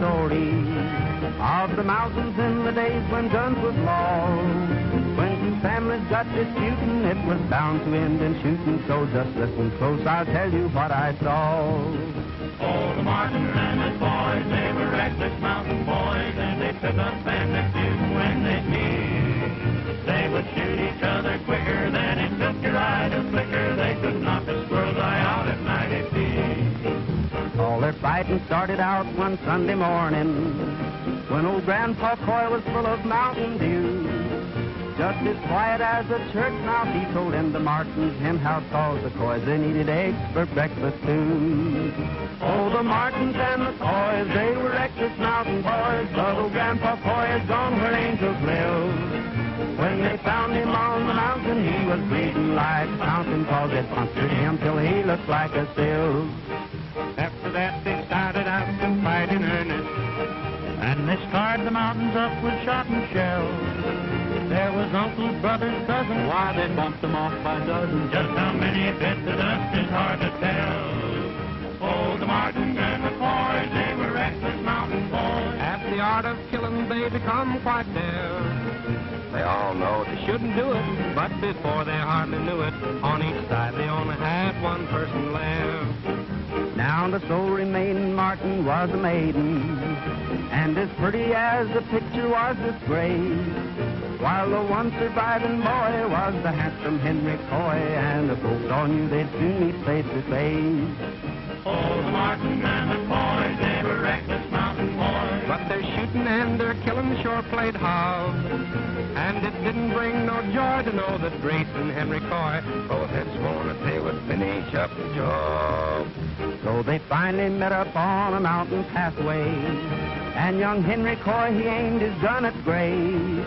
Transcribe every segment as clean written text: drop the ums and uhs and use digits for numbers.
story of the mountains in the days when guns was law. When two families got disputing, it was bound to end in shooting. So just listen close, I'll tell you what I saw. Oh, the Martins and his boys, they were reckless mountain boys, and they took up family feud when they'd meet. They would shoot each other quicker than it took your eye to flicker. They could knock a squirrel's eye out at Mack V. All their fighting started out one Sunday morning when old Grandpa Coy was full of Mountain Dew. Just as quiet as a church mouse, he told in the Martins hen house calls the Coys they needed eggs for breakfast too. Oh, the Martins and the Coys, they were reckless mountain boys, but old Grandpa Coy is gone where angels live. When they found him on the mountain, he was bleeding like a fountain, cause it punctured him till he looked like a sieve. After that, they started out to fight in earnest, and they scarred the mountains up with shot and shell. There was uncles, brothers, cousins, why they bumped them off by dozens. Just how many bit the dust is hard to tell. Oh, the Martins and the Coys, they were reckless mountain boys. At the art of killing, they become quite dare. They all know they shouldn't do it, but before they hardly knew it, on each side they only had one person left. Now the sole remaining Martin was a maiden, and as pretty as the picture was disgraced, while the one surviving boy was the handsome Henry Coy, and the folks all knew they'd soon meet face to face. Oh, the Martins and the Coys, they were reckless mountain boys. But their shooting and their killing sure played hob, and it didn't bring no joy to know that Grace and Henry Coy both had sworn that they would finish up the job. So they finally met up on a mountain pathway, and young Henry Coy, he aimed his gun at Grace.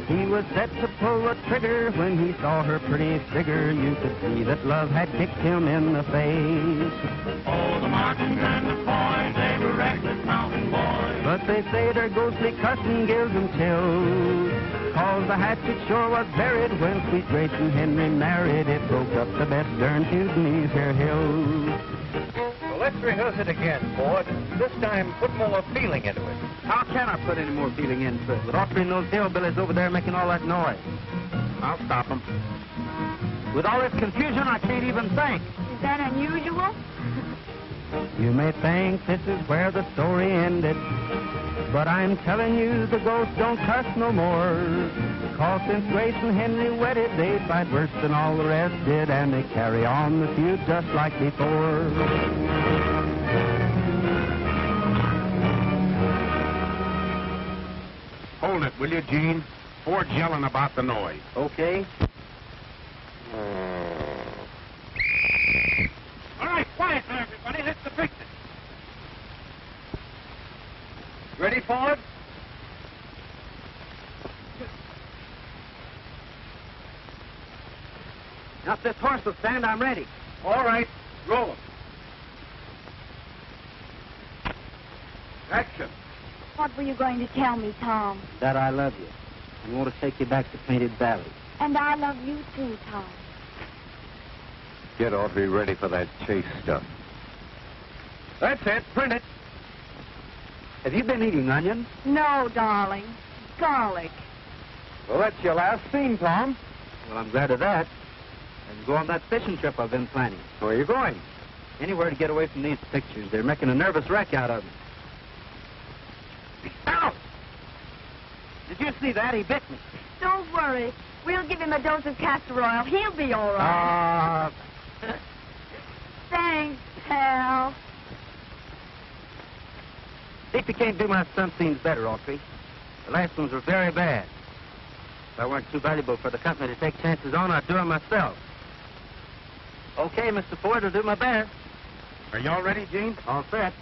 He was set to pull the trigger when he saw her pretty figure. You could see that love had kicked him in the face. Oh, the Martins and the Coys, they were reckless mountain boys. But they say their ghostly cussing gives them chills, cause the hatchet sure was buried when sweet Grace and Henry married. It broke up the best darn feud in these here hills. Well, let's rehearse it again, Ford. This time, put more feeling into it. How can I put any more feeling into it with Autry and those hillbillies over there making all that noise? I'll stop them. With all this confusion, I can't even think. Is that unusual? You may think this is where the story ended, but I'm telling you the ghosts don't cuss no more. Cause since Grace and Henry wedded, they fight worse than all the rest did, and they carry on the feud just like before. Hold it, will you, Gene? Ford's yelling about the noise. Okay. All right, quiet now, everybody. Let's fix it. Ready, Ford? Now, if this horse will stand, I'm ready. All right, roll him. Action. What were you going to tell me, Tom? That I love you. I want to take you back to Painted Valley. And I love you too, Tom. Get Autry ready for that chase stuff. That's it. Print it. Have you been eating onions? No, darling. Garlic. Well, that's your last scene, Tom. Well, I'm glad of that. I can go on that fishing trip I've been planning. Where are you going? Anywhere to get away from these pictures. They're making a nervous wreck out of me. Ow! Did you see that? He bit me. Don't worry. We'll give him a dose of castor oil. He'll be all right. Thanks, pal. See if you can't do my stunt scenes better, Autry. The last ones were very bad. If I weren't too valuable for the company to take chances on, I'd do them myself. Okay, Mr. Ford, I'll do my best. Are y'all ready, Gene? All set.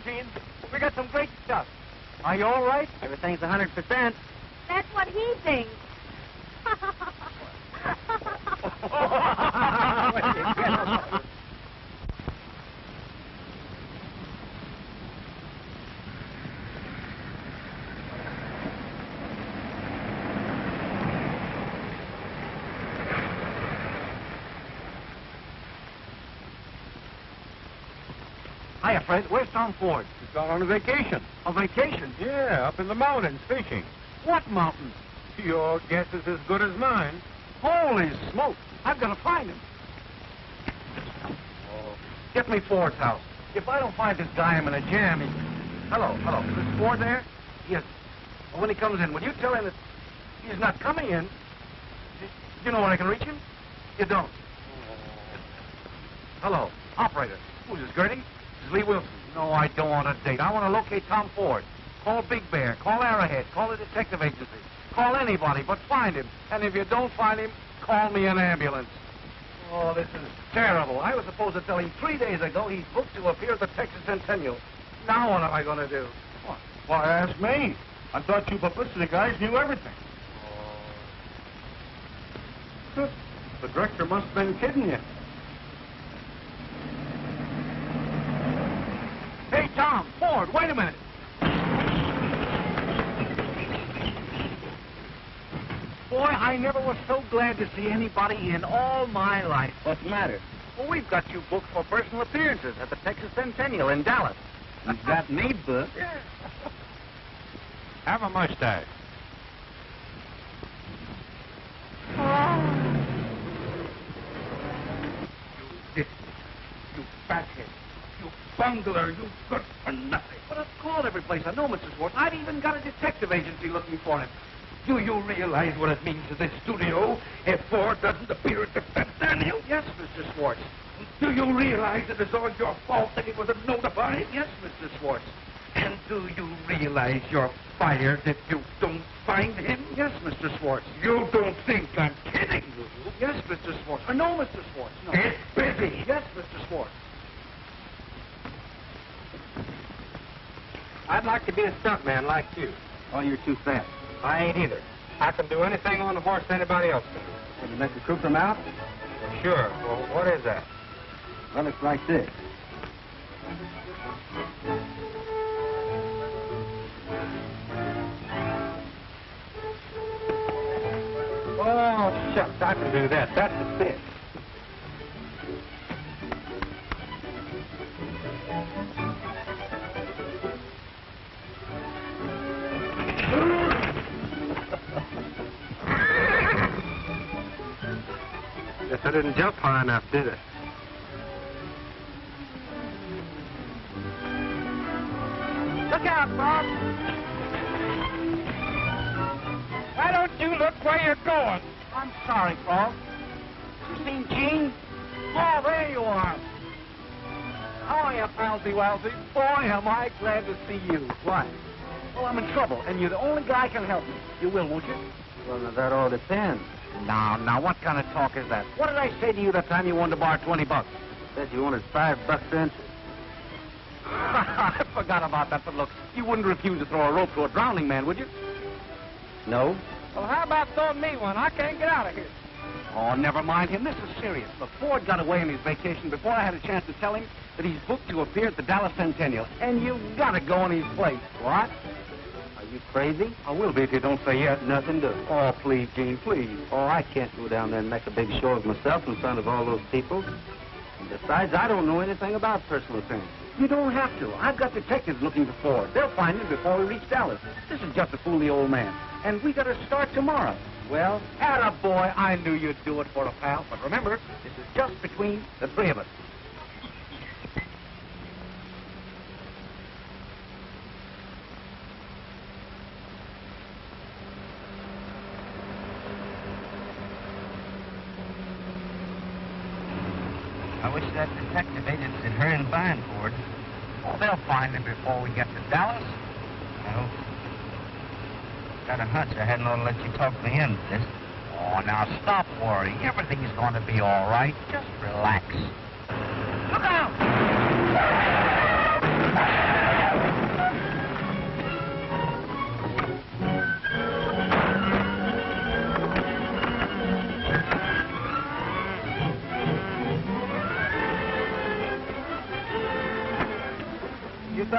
Gene. We got some great stuff. Are you all right? Everything's 100%. That's what he thinks. Hiya, Fred. Where's Tom Ford? He's gone on a vacation. A vacation? Yeah, up in the mountains fishing. What mountains? Your guess is as good as mine. Holy smoke. I've got to find him. Oh, get me Ford's house. If I don't find this guy, I'm in a jam. Hello. Is this Ford there? Yes. Well, when he comes in, will you tell him that he's not coming in? You know where I can reach him? You don't. Hello. Operator. Who's this, Gertie? This is Lee Wilson. No, I don't want a date. I want to locate Tom Ford. Call Big Bear. Call Arrowhead. Call the detective agency. Call anybody, but find him. And if you don't find him, call me an ambulance. Oh, this is terrible. I was supposed to tell him 3 days ago he's booked to appear at the Texas Centennial. Now what am I going to do? What? Why, ask me. I thought you publicity guys knew everything. Oh. The director must have been kidding you. Hey, Tom, Ford, wait a minute. Boy, I never was so glad to see anybody in all my life. What's the matter? Well, we've got you booked for personal appearances at the Texas Centennial in Dallas. You've got me booked. Yeah. Have a mustache. You fathead. You bungler. You good for nothing. But I've called every place I know, Mr. Schwartz. I've even got a detective agency looking for him. Do you realize what it means to this studio if Ford doesn't appear at the Centennial? Yes, Mr. Schwartz. Do you realize it is all your fault that he wasn't notified? Yes, Mr. Schwartz. And do you realize you're fired if you don't find him? Yes, Mr. Schwartz. You don't think I'm kidding, do you? Yes, Mr. Schwartz. No, Mr. Schwartz. No. Get busy. Yes, Mr. Schwartz. I'd like to be a stuntman like you. Oh, you're too fat. I ain't either. I can do anything on the horse anybody else can do. Will you make the crew come out? Sure. Well, what is that? Well, it's like this. Oh, shucks, I can do that. That's a fit. Guess I didn't jump high enough, did I? Look out, Bob. Why don't you look where you're going? I'm sorry, Paul. You seen Gene? Oh, there you are. How are you, Palsy Walsy? Boy, am I glad to see you. Why? Well, I'm in trouble, and you're the only guy who can help me. You will, won't you? Well, now, that all depends. Now, what kind of talk is that? What did I say to you that time you wanted to borrow $20? Said you wanted $5 cents. I forgot about that, but look, you wouldn't refuse to throw a rope to a drowning man, would you? No? Well, how about throwing me one? I can't get out of here. Oh, never mind him. This is serious. Look, Ford got away on his vacation before I had a chance to tell him that he's booked to appear at the Dallas Centennial, and you've got to go in his place. What? Are you crazy? I will be if you don't say yes. Nothing doing. Oh, please, Gene, please. Oh, I can't go down there and make a big show of myself in front of all those people. And besides, I don't know anything about personal appearance. You don't have to. I've got detectives looking for Ford. They'll find him before we reach Dallas. This is just to fool the old man. And we got to start tomorrow. Well, attaboy, I knew you'd do it for a pal. But remember, this is just between the three of us. I wish that detective agency would hurry and find Ford. Oh, they'll find him before we get to Dallas. Well, got a hunch I hadn't ought to let you talk me into this. Oh, now stop worrying. Everything's going to be all right. Just relax. Look out!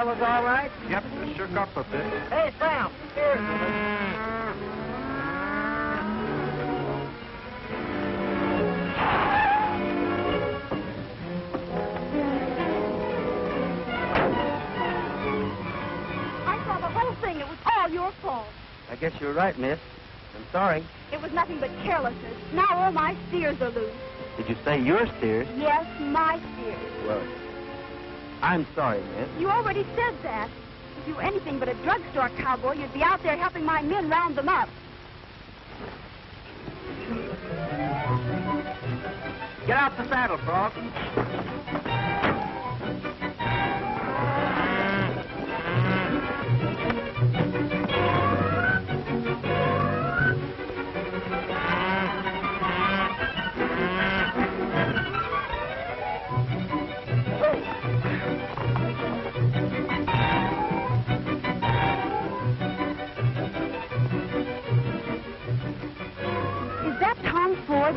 fellas all right? Yep, just shook up a bit. Hey, Sam, here. I saw the whole thing. It was all your fault. I guess you're right, miss. I'm sorry. It was nothing but carelessness. Now all my steers are loose. Did you say your steers? Yes, my steers. Well, I'm sorry, miss. You already said that. If you were anything but a drugstore cowboy, you'd be out there helping my men round them up. Get out the saddle, Frog.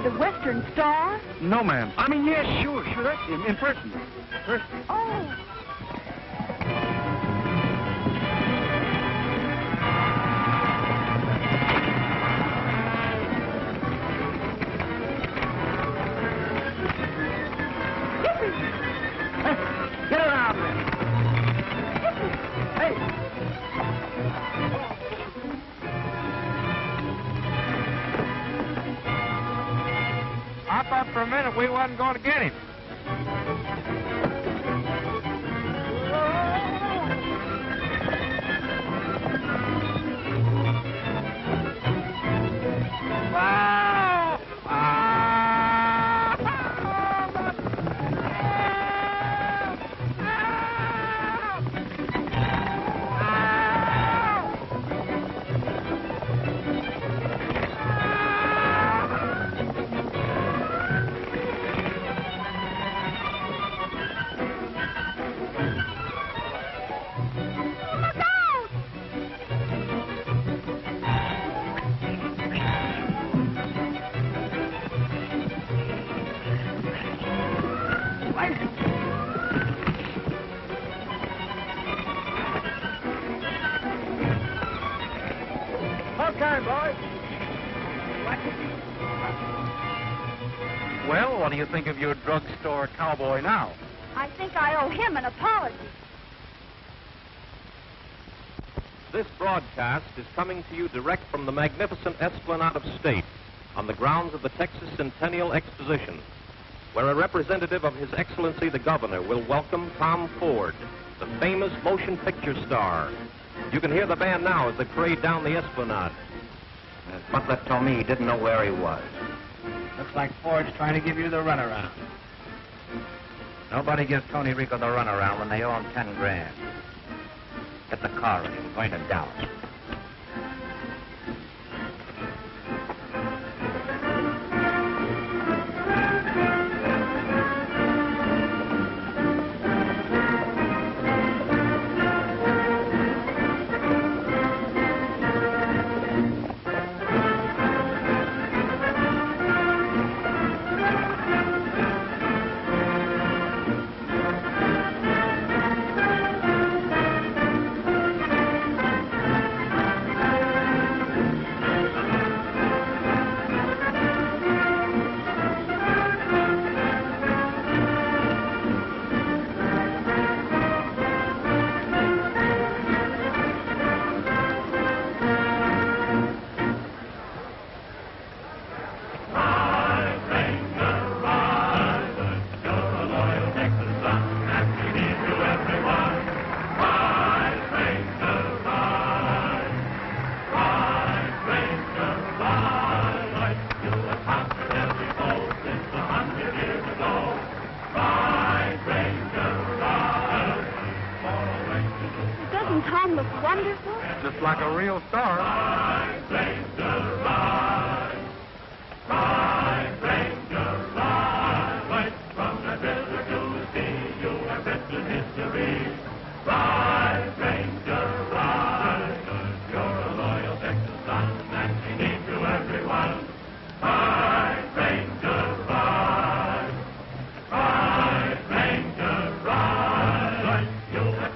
The Western Star? No, ma'am. I mean, yes, sure, that's him. Impersonate. Oh. Hey, get around there. Hey. I thought for a minute we wasn't going to get him. Well, what do you think of your drugstore cowboy now? I think I owe him an apology. This broadcast is coming to you direct from the magnificent Esplanade of State on the grounds of the Texas Centennial Exposition, where a representative of His Excellency the Governor will welcome Tom Ford, the famous motion picture star. You can hear the band now as they parade down the Esplanade. Butler told me he didn't know where he was. Looks like Ford's trying to give you the runaround. Nobody gives Tony Rico the runaround when they owe him 10 grand. Get the car ready. We're going to Dallas. Just like a real star.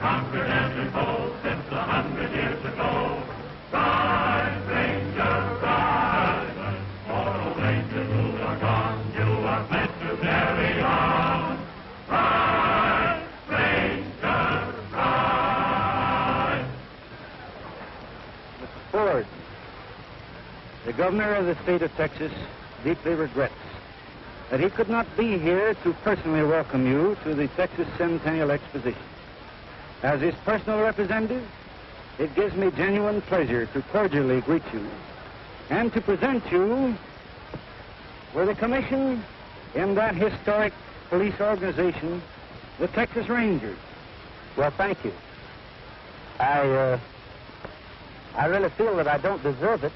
Confident. Ford, the governor of the state of Texas deeply regrets that he could not be here to personally welcome you to the Texas Centennial Exposition. As his personal representative, it gives me genuine pleasure to cordially greet you and to present you with a commission in that historic police organization, the Texas Rangers. Well, thank you. I really feel that I don't deserve it,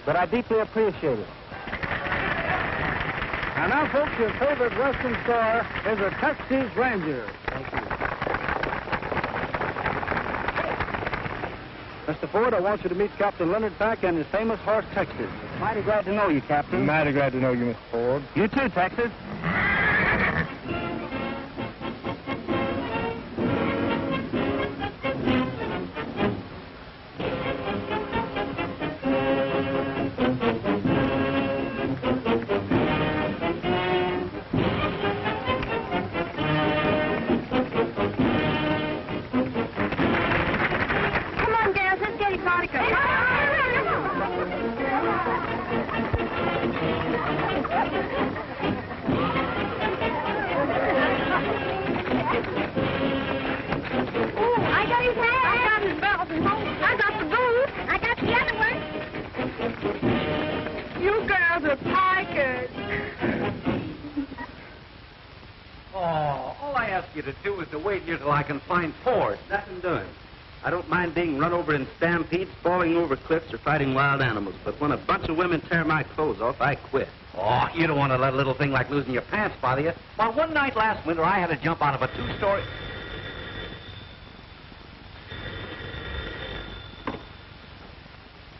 but I deeply appreciate it. And now, folks, your favorite Western star is a Texas Ranger. Thank you. Mr. Ford, I want you to meet Captain Leonard Pack and his famous horse, Texas. Mighty glad to know you, Captain. Mighty glad to know you, Mr. Ford. You too, Texas. I can find Ford. Nothing doing. I don't mind being run over in stampedes, falling over cliffs, or fighting wild animals, but when a bunch of women tear my clothes off, I quit. Oh, you don't want to let a little thing like losing your pants bother you. Well, one night last winter, I had to jump out of a two-story...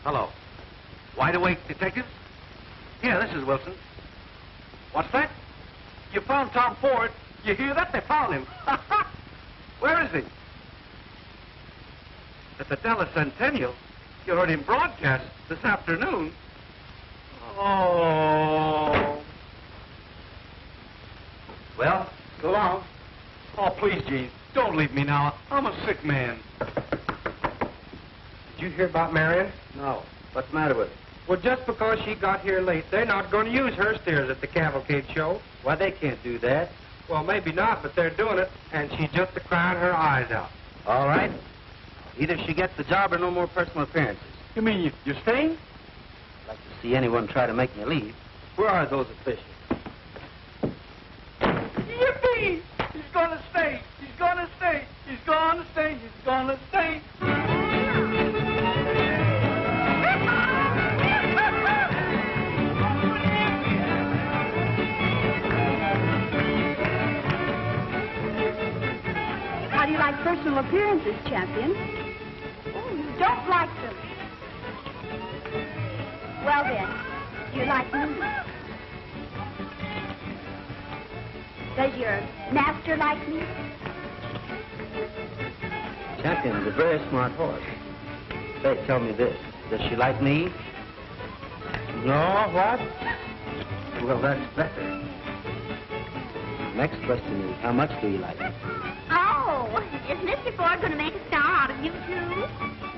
Hello. Wide awake, detective? Yeah, this is Wilson. What's that? You found Tom Ford. You hear that? They found him. Where is he? At the Dallas Centennial. You heard him broadcast this afternoon. Oh. Well, so long. Oh, please, Gene, don't leave me now. I'm a sick man. Did you hear about Marion? No. What's the matter with her? Well, just because she got here late, they're not going to use her steers at the cavalcade show. Why, they can't do that. Well, maybe not, but they're doing it, and she's just crying her eyes out. All right. Either she gets the job or no more personal appearances. You mean you're staying? I'd like to see anyone try to make me leave. Where are those officials? Yippee! He's gonna stay. He's gonna stay. He's gonna stay. He's gonna stay. How do you like personal appearances, champion? Oh, you don't like them. Well, then, do you like me? Does your master like me? Champion's a very smart horse. Say, tell me this. Does she like me? No, what? Well, that's better. Next question is, how much do you like me? Oh, is Mr. Ford going to make a star out of you, too?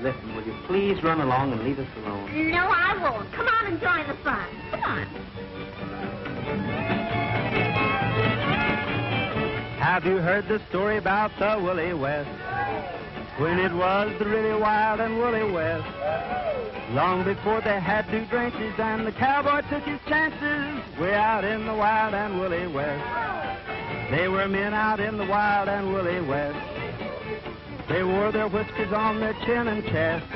Listen, will you please run along and leave us alone? No, I won't. Come on and join the fun. Come on. Have you heard the story about the Woolly West? When it was the really wild and woolly West. Long before they had new drenches and the cowboy took his chances, way out in the wild and woolly West. They were men out in the wild and woolly West. They wore their whiskers on their chin and chest.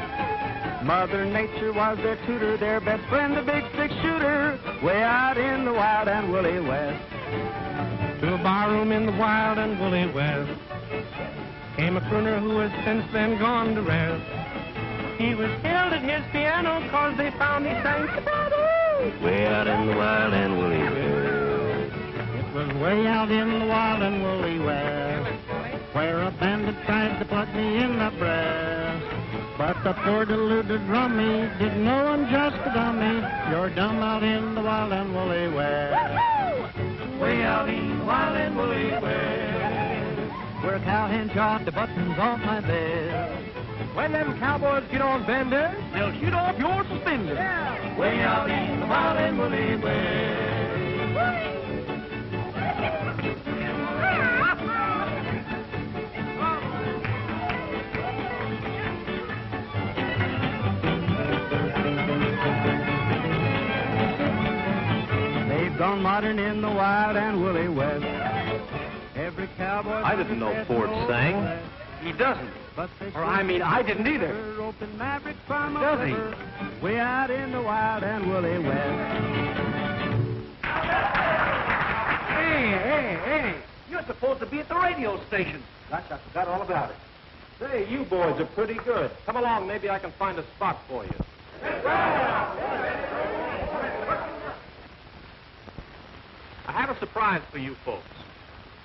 Mother Nature was their tutor, their best friend, the big six-shooter, way out in the wild and woolly West. To a barroom in the wild and woolly West came a crooner who has since then gone to rest. He was killed at his piano cause they found he sang staccato way out in the wild and woolly West. It was way out in the wild and woolly West where a bandit tried to plug me in the breast. But the poor deluded rummy didn't know I'm just a dummy. You're dumb out in the wild and woolly West. Way out in the wild and woolly West, Where a cowhand jawed the buttons off my vest. When them cowboys get on benders, they'll shoot off your suspenders. Yeah. Way out east, the Wild Woolly West. They've gone modern in the wild and woolly West. Every cowboy... I didn't know Ford sang. He doesn't. Or, I mean, I didn't either. Does he? Way out in the wild and woolly West. Hey. You're supposed to be at the radio station. Gosh, I forgot all about it. Say, you boys are pretty good. Come along, maybe I can find a spot for you. I have a surprise for you folks.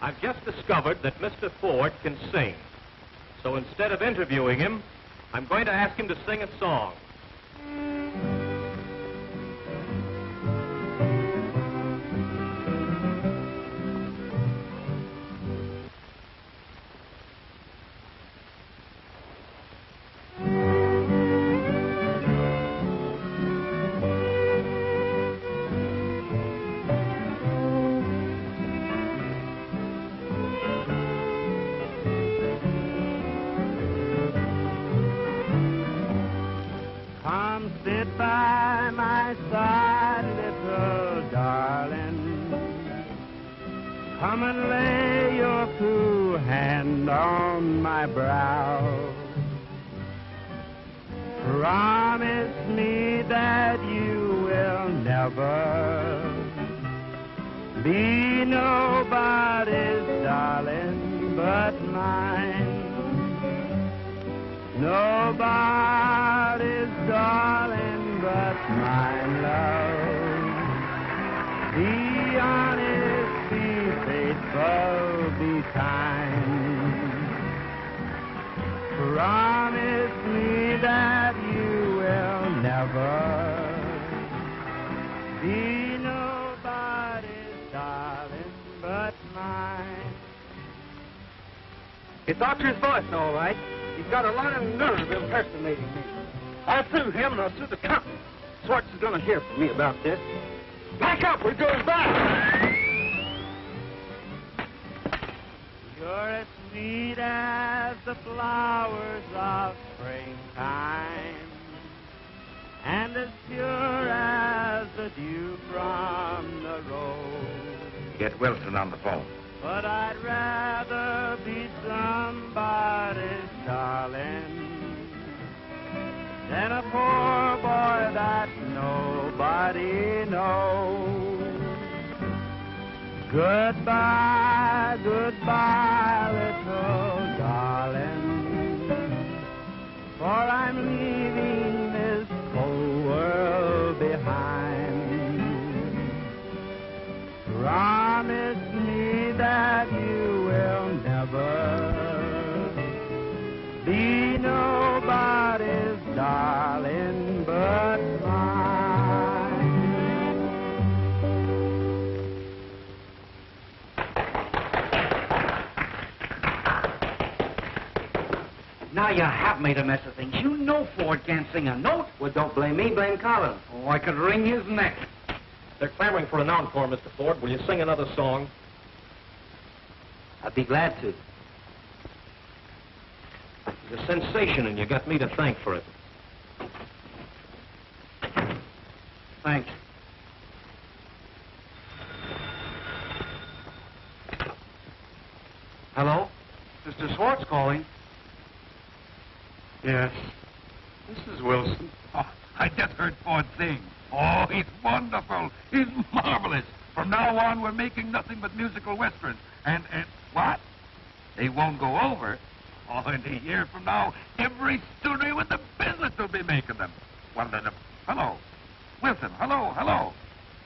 I've just discovered that Mr. Ford can sing. So instead of interviewing him, I'm going to ask him to sing a song. Come and lay your cool hand on my brow. Promise me that you will never be nobody's darling but mine. Nobody's darling but mine, love. Be honest, be faithful, be kind. Promise me that you will never be nobody's darling but mine. It's Autry's voice, all right. He's got a lot of nerve impersonating me. I'll sue him and I'll sue the company. Swartz is going to hear from me about this. Back up, we're going back. You're as sweet as the flowers of springtime, and as pure as the dew from the rose. Get Wilson on the phone. But I'd rather be somebody's darling than a poor boy that nobody knows. Goodbye, goodbye, little darling, for I'm leaving this whole world behind. Promise me that you will never be nobody's darling but mine. Now you have made a mess of things. You know Ford can't sing a note. Well, don't blame me, blame Collins. Oh, I could wring his neck. They're clamoring for an encore, Mr. Ford. Will you sing another song? I'd be glad to. It's a sensation, and you got me to thank for it. Thanks. Hello? Mr. Swartz calling. Yes. This is Wilson. Oh, I just heard Ford sing. Oh, he's wonderful. He's marvelous. From now on, we're making nothing but musical westerns. And what? They won't go over. Oh, in a year from now, every studio in the business will be making them. Well, then, hello. Wilson, hello.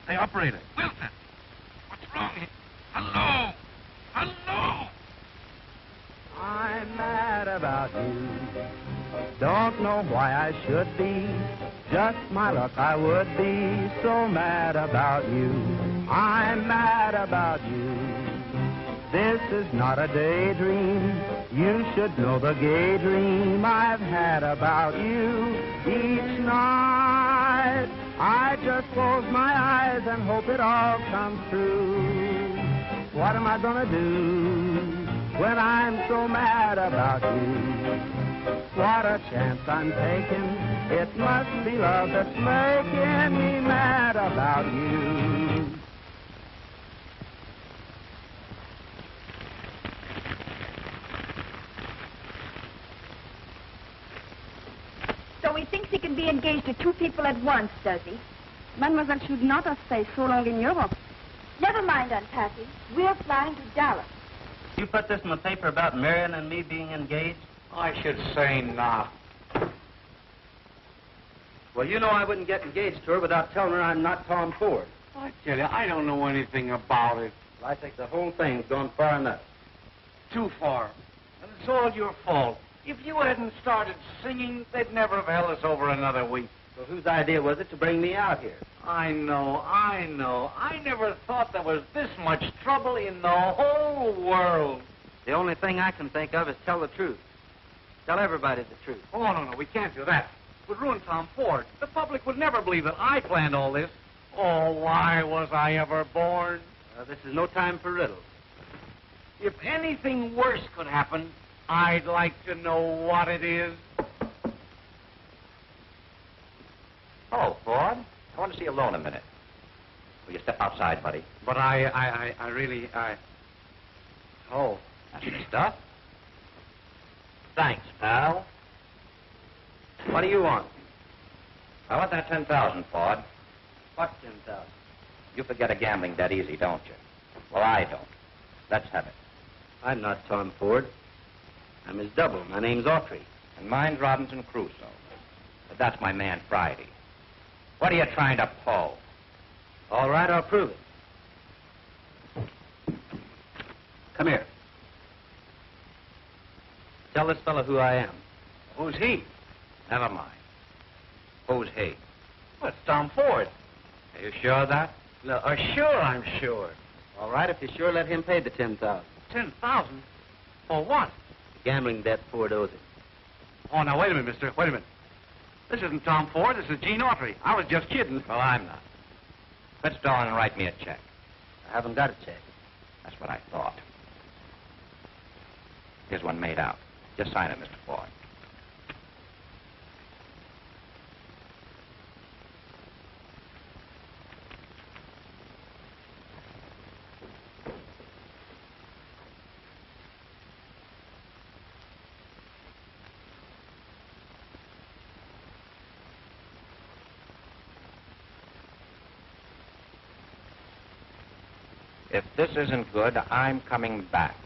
Hey, operator. Wilson. What's wrong here? Hello. I'm mad about you. Don't know why I should be. Just my luck, I would be so mad about you. I'm mad about you. This is not a daydream. You should know the gay dream I've had about you each night. I just close my eyes and hope it all comes true. What am I gonna do when I'm so mad about you? What a chance I'm taking. It must be love that's making me mad about you. So he thinks he can be engaged to two people at once, does he? Mademoiselle should not have stayed so long in Europe. Never mind, Aunt Patty. We're flying to Dallas. You put this in the paper about Marion and me being engaged? I should say not. Well, you know I wouldn't get engaged to her without telling her I'm not Tom Ford. I tell you, I don't know anything about it. Well, I think the whole thing's gone far enough. Too far. And it's all your fault. If you hadn't started singing, they'd never have held us over another week. So whose idea was it to bring me out here? I know. I never thought there was this much trouble in the whole world. The only thing I can think of is tell the truth. Tell everybody the truth. Oh, no, we can't do that. It would ruin Tom Ford. The public would never believe that I planned all this. Oh, why was I ever born? This is no time for riddles. If anything worse could happen, I'd like to know what it is. Hello, Ford. I want to see you alone a minute. Will you step outside, buddy? But I really. Oh, that's the stuff. Thanks, pal. What do you want? I want that 10,000, Ford. What 10,000? You forget a gambling that easy, don't you? Well, I don't. Let's have it. I'm not Tom Ford. I'm his double. My name's Autry. And mine's Robinson Crusoe. But that's my man, Friday. What are you trying to pull? All right, I'll prove it. Come here. Tell this fellow who I am. Who's he? Never mind. Who's he? Well, it's Tom Ford. Are you sure of that? No, sure, I'm sure. All right, if you're sure, let him pay the 10,000. 10,000? For what? The gambling debt Ford owes him. Oh, now, wait a minute, mister. Wait a minute. This isn't Tom Ford. This is Gene Autry. I was just kidding. Well, I'm not. Let's go on and write me a check. I haven't got a check. That's what I thought. Here's one made out. Just sign it, Mr. Ford. If this isn't good, I'm coming back.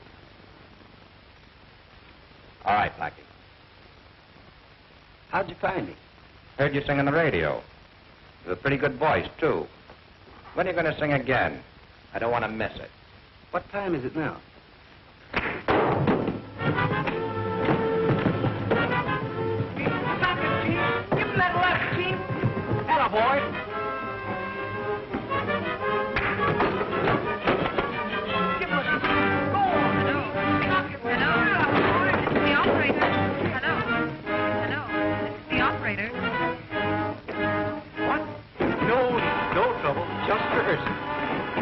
All right, Blackie. How'd you find me? Heard you sing on the radio. You have a pretty good voice, too. When are you going to sing again? I don't want to miss it. What time is it now? Stop it, Gene. Give him that left, Gene. Hello, boy.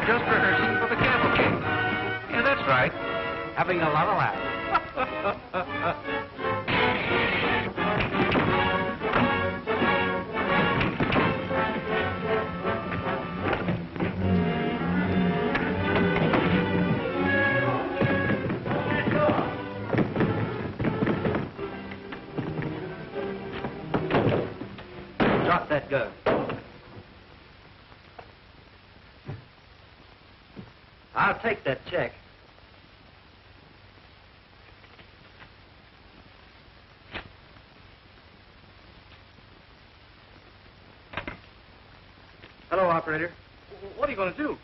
Just rehearsing for the cavalcade. Yeah, that's right. Having a lot of laughs. Drop that gun. I'll take that check. Hello, operator. What are you going to do?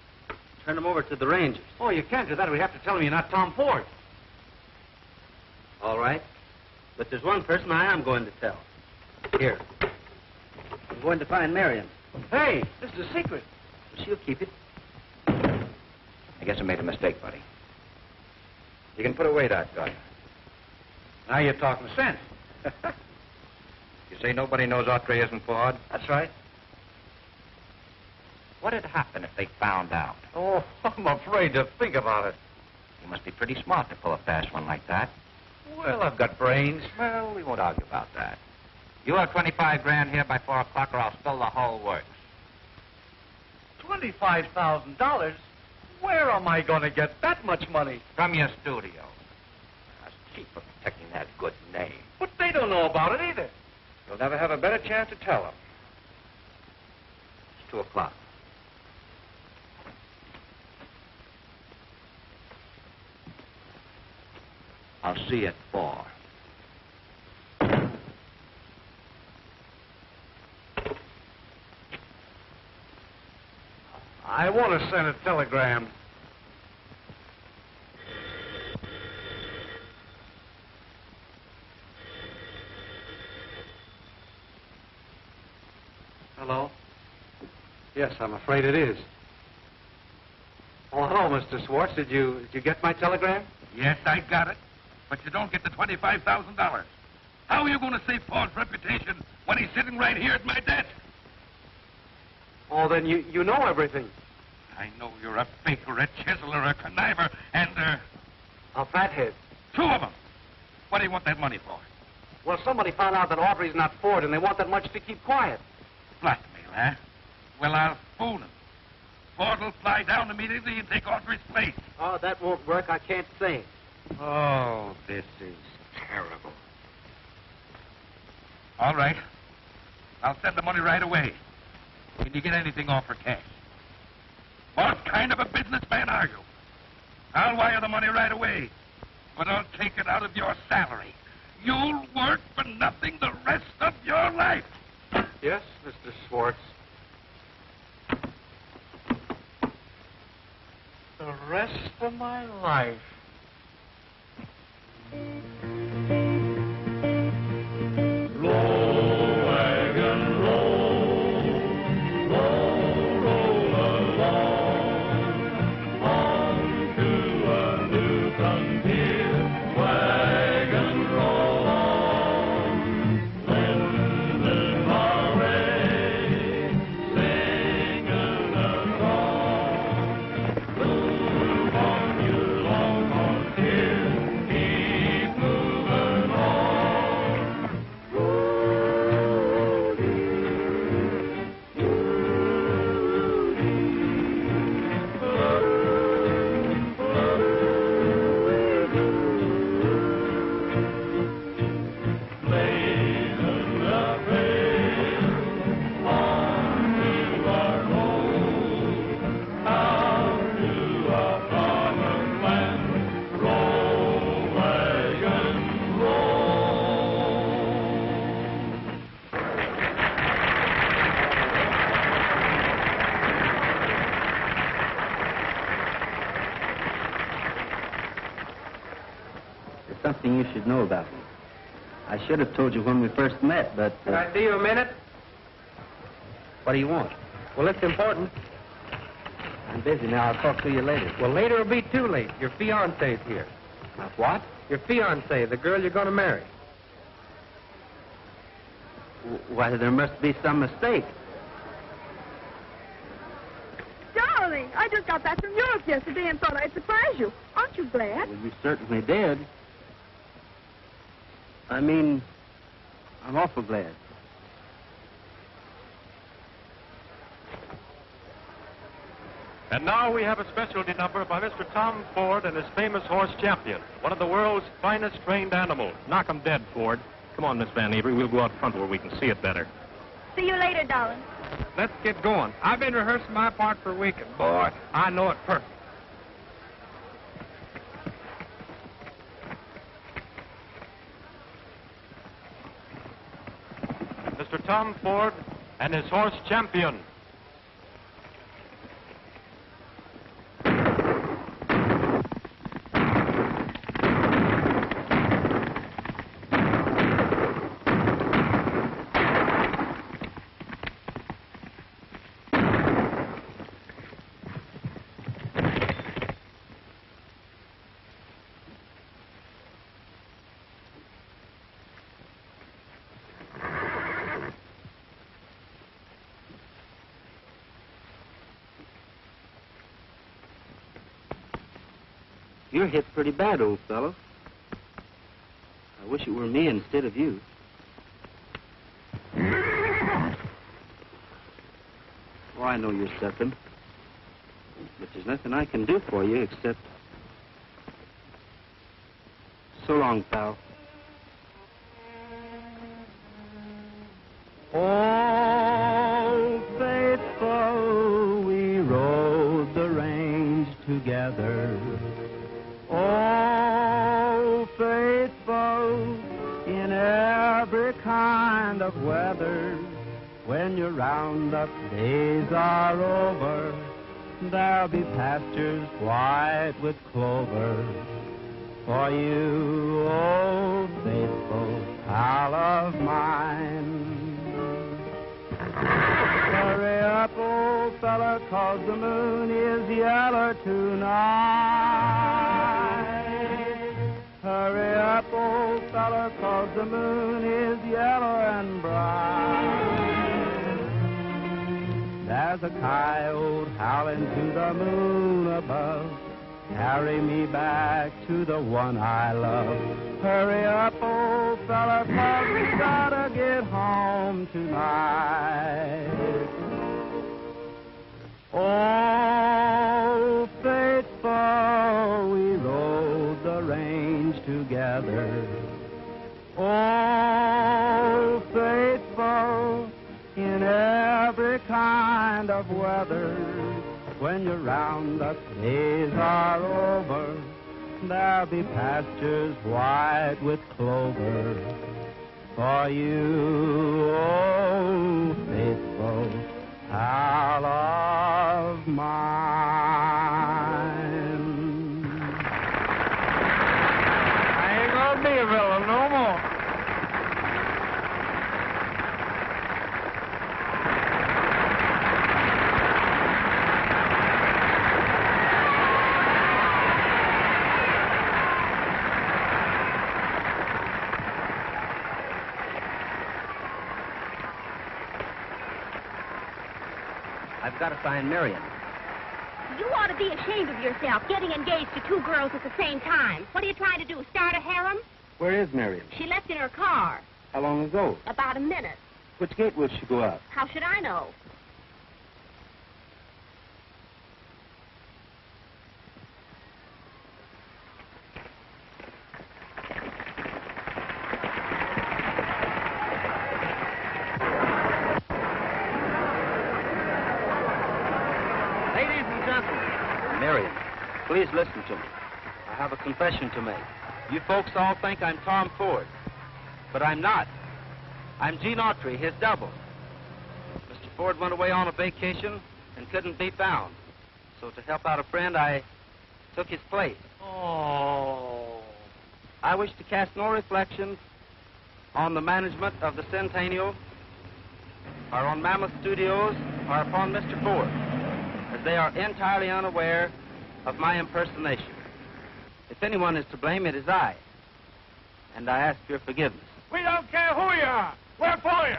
Turn him over to the Rangers. Oh, you can't do that. We have to tell him you're not Tom Ford. All right. But there's one person I am going to tell. Here. I'm going to find Marion. Hey, this is a secret. She'll keep it. I guess I made a mistake, buddy. You can put away that gun. Now you're talking sense. You say nobody knows Autry isn't Ford? That's right. What'd happen if they found out? Oh, I'm afraid to think about it. You must be pretty smart to pull a fast one like that. Well, I've got brains. Well, we won't argue about that. You have 25 grand here by 4 o'clock or I'll spill the whole works. $25,000? Where am I going to get that much money? From your studio. That's cheap for protecting that good name. But they don't know about it either. You'll never have a better chance to tell them. It's 2 o'clock. I'll see you at 4. I want to send a telegram. Hello? Yes, I'm afraid it is. Oh, hello, Mr. Swartz. Did you get my telegram? Yes, I got it. But you don't get the $25,000. How are you going to save Ford's reputation when he's sitting right here at my desk? Oh, then you know everything. I know you're a faker, a chiseler, a conniver, and, A fathead. 2 of them. What do you want that money for? Well, somebody found out that Autry's not Ford, and they want that much to keep quiet. Blackmail, huh? Well, I'll fool him. Ford will fly down immediately and take Autry's place. Oh, that won't work. I can't say. Oh, this is terrible. All right. I'll send the money right away. Can you get anything off for cash? What kind of a businessman are you? I'll wire the money right away, but I'll take it out of your salary. You'll work for nothing the rest of your life. Yes, Mr. Swartz. The rest of my life. Something you should know about me. I should have told you when we first met, but... Can I see you a minute? What do you want? Well, it's important. I'm busy now. I'll talk to you later. Well, later will be too late. Your fiancé's here. What? Your fiancée, the girl you're going to marry. Why, there must be some mistake. Darling, I just got back from Europe yesterday and thought I'd surprise you. Aren't you glad? Well, you certainly did. I mean, I'm awful glad. And now we have a specialty number by Mr. Tom Ford and his famous horse Champion, one of the world's finest trained animals. Knock 'em dead, Ford. Come on, Miss Van Avery. We'll go out front where we can see it better. See you later, darling. Let's get going. I've been rehearsing my part for a week, and boy, I know it perfect. Mr. Tom Ford and his horse Champion. You're hit pretty bad, old fellow. I wish it were me instead of you. Oh, I know you're suffering. But there's nothing I can do for you except... So long, pal. Oh, faithful, we rode the range together. Oh, faithful, in every kind of weather. When your roundup days are over, there'll be pastures white with clover. For you, oh, faithful pal of mine. Hurry up, old fella, 'cause the moon is yellow tonight. Hurry up, old fella, 'cause the moon is yellow and bright. There's a coyote howling to the moon above. Carry me back to the one I love. Hurry up, old fella, 'cause we gotta get home tonight. Oh, faithful, we rode the range together. Oh, faithful, in every kind of weather. When your roundup days are over, there'll be pastures white with clover. For you, oh, faithful pal of mine. I ain't gonna be a villain no more. I've got to find Marion. You ought to be ashamed of yourself, getting engaged to two girls at the same time. What are you trying to do, start a harem? Where is Marion? She left in her car. How long ago? About a minute. Which gate will she go out? How should I know? Marion, please listen to me. I have a confession to make. You folks all think I'm Tom Ford, but I'm not. I'm Gene Autry, his double. Mr. Ford went away on a vacation and couldn't be found. So to help out a friend, I took his place. Oh. I wish to cast no reflections on the management of the Centennial, or on Mammoth Studios, or upon Mr. Ford, as they are entirely unaware of my impersonation. If anyone is to blame, it is I. And I ask your forgiveness. We don't care who you are. We're for you.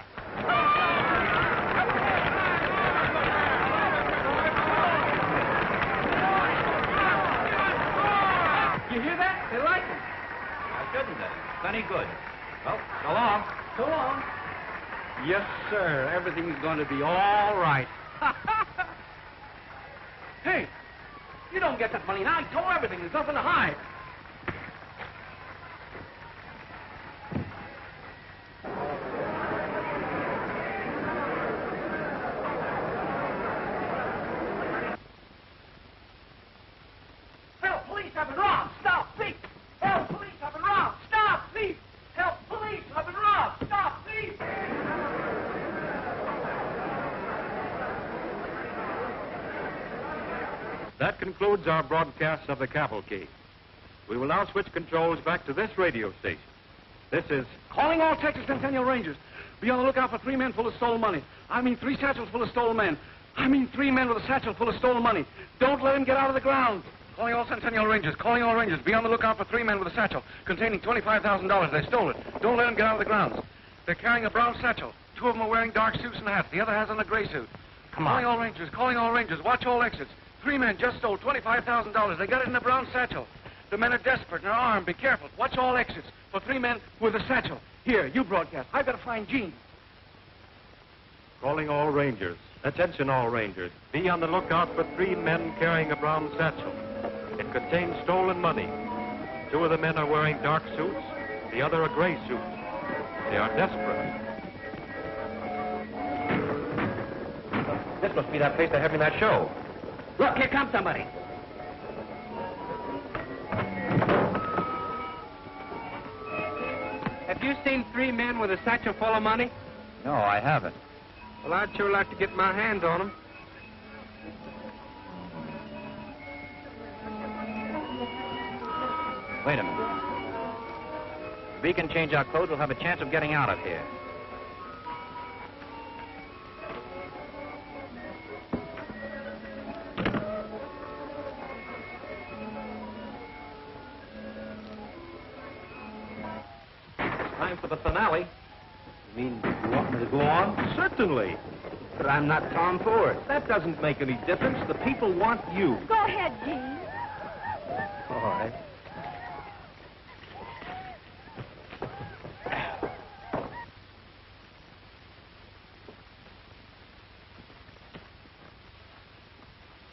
You hear that? They like it. Why shouldn't they? Plenty good. Well, so long. So long. Yes, sir. Everything's going to be all right. Hey, you don't get that money now. I told everything. There's nothing to hide. Help, police, I've been robbed. Stop, thief. Help, police, I've been robbed. Stop, thief. Help, police, I've been robbed. Stop, thief. That concludes our broadcast of the cavalcade. We will now switch controls back to this radio station. This is Calling all Texas Centennial Rangers. Be on the lookout for 3 men full of stolen money. I mean 3 satchels full of stolen men. I mean 3 men with a satchel full of stolen money. Don't let him get out of the ground. Calling all Centennial Rangers. Calling all Rangers. Be on the lookout for 3 men with a satchel containing $25,000. They stole it. Don't let him get out of the grounds. They're carrying a brown satchel. 2 of them are wearing dark suits and hats. The other has on a gray suit. Come on. Calling all Rangers. Calling all Rangers. Watch all exits. 3 men just stole $25,000. They got it in a brown satchel. The men are desperate and are armed. Be careful. Watch all exits for 3 men with a satchel. Here, you broadcast. I've got to find Gene. Calling all Rangers. Attention all Rangers. Be on the lookout for 3 men carrying a brown satchel. It contains stolen money. 2 of the men are wearing dark suits. The other a gray suit. They are desperate. This must be that place they're having that show. Look, here comes somebody. Have you seen 3 men with a satchel full of money? No, I haven't. Well, I'd sure like to get my hands on them. Wait a minute. If we can change our clothes, we'll have a chance of getting out of here. Time for the finale. You mean you want me to go on? Certainly. But I'm not Tom Ford. That doesn't make any difference. The people want you. Go ahead, Gene. All right.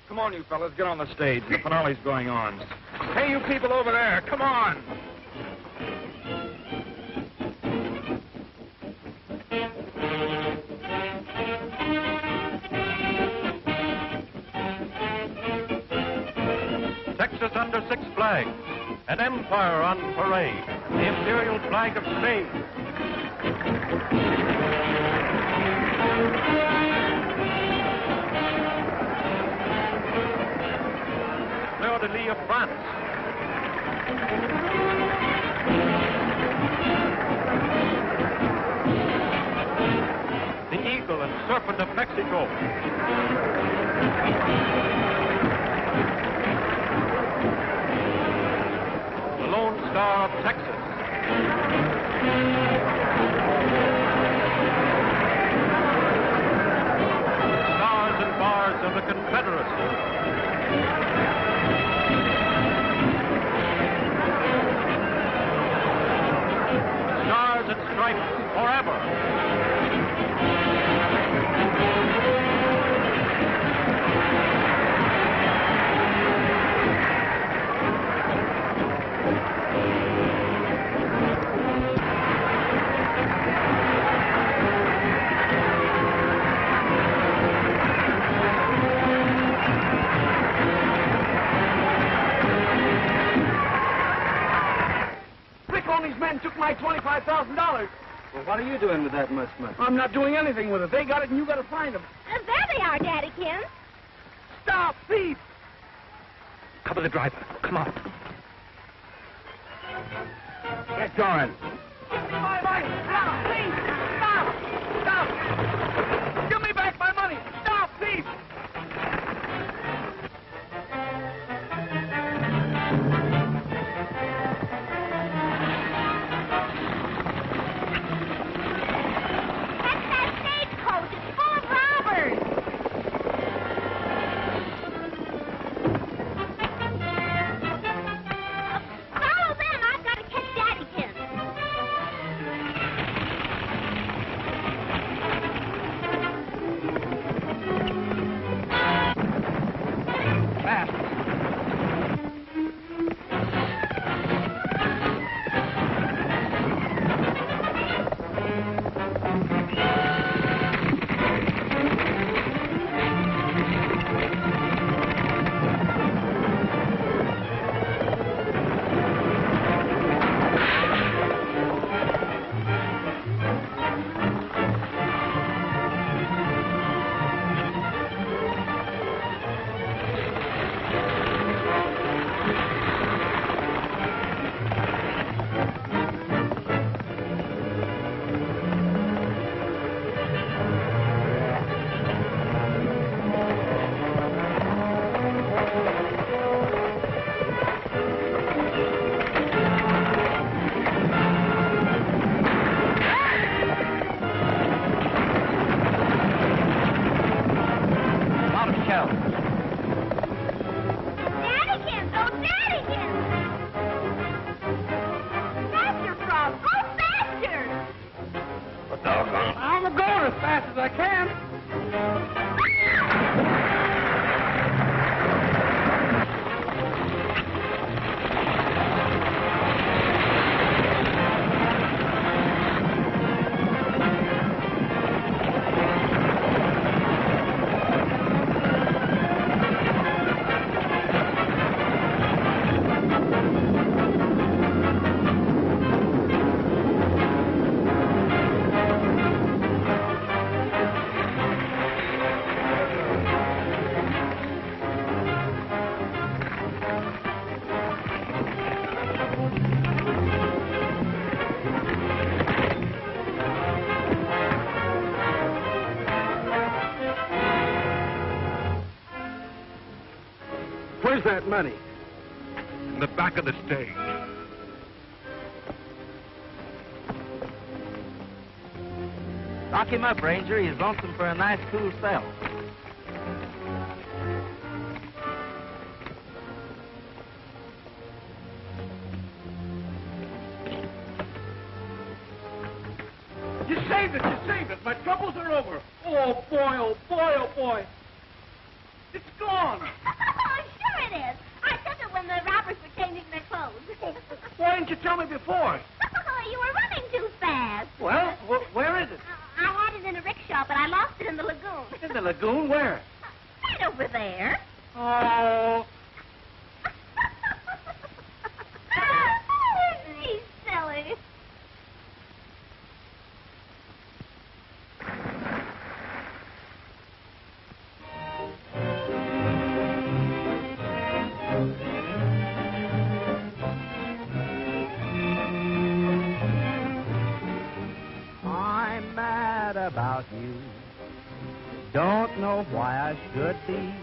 Come on, you fellas. Get on the stage. The finale's going on. Hey, you people over there. Come on. Texas under 6 flags. An empire on parade. The imperial flag of Spain. Fleur-de-lis of France. The eagle and serpent of Mexico. The Lone Star of Texas. Stars and bars of the Confederacy. Stars and stripes forever. These men took my $25,000. Well, what are you doing with that much money? I'm not doing anything with it. They got it, and you got to find them. There they are, Daddykins. Stop, thief! Cover the driver. Come on. Get going. My money! Stop, please! Stop! Stop! Give me back my money! Stop, thief! Doggone. I'm going as fast as I can. Where's that money? In the back of the stage. Lock him up, Ranger. He's lonesome for a nice, cool spell. You saved it, you saved it. My troubles are over. Oh, boy, oh, boy, oh, boy. It's gone. Oh, sure it is. I took it when the robbers were changing their clothes. Why didn't you tell me before? You were running too fast. Well, where is it? I had it in a rickshaw, but I lost it in the lagoon. In the lagoon? Where? Right over there. Oh. He's silly. I'm mad about you. Don't know why I should be.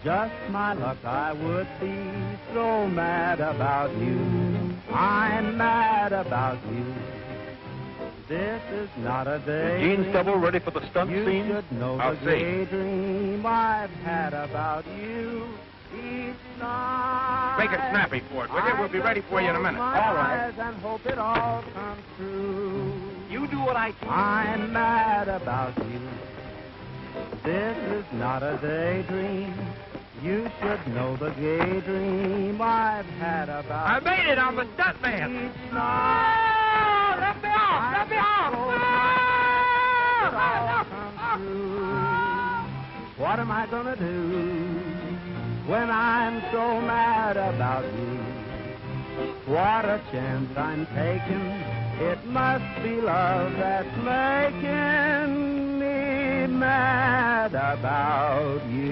Just my luck I would be so mad about you. I'm mad about you. This is not a day. Gene Stubble ready for the stunt you scene? You should know I'll the see. daydream I've had about you each night. Make it snappy, Ford, will you? We'll be ready for you in a minute. All right. And hope it all comes true. You do what I tell you. I'm mad about you. This is not a daydream. You should know the gay dream I've had about I made it. I'm a stunt man. each night. Oh, let me off. Let me off. It all comes true. What am I gonna do when I'm so mad about you? What a chance I'm taking. It must be love that's making me mad about you.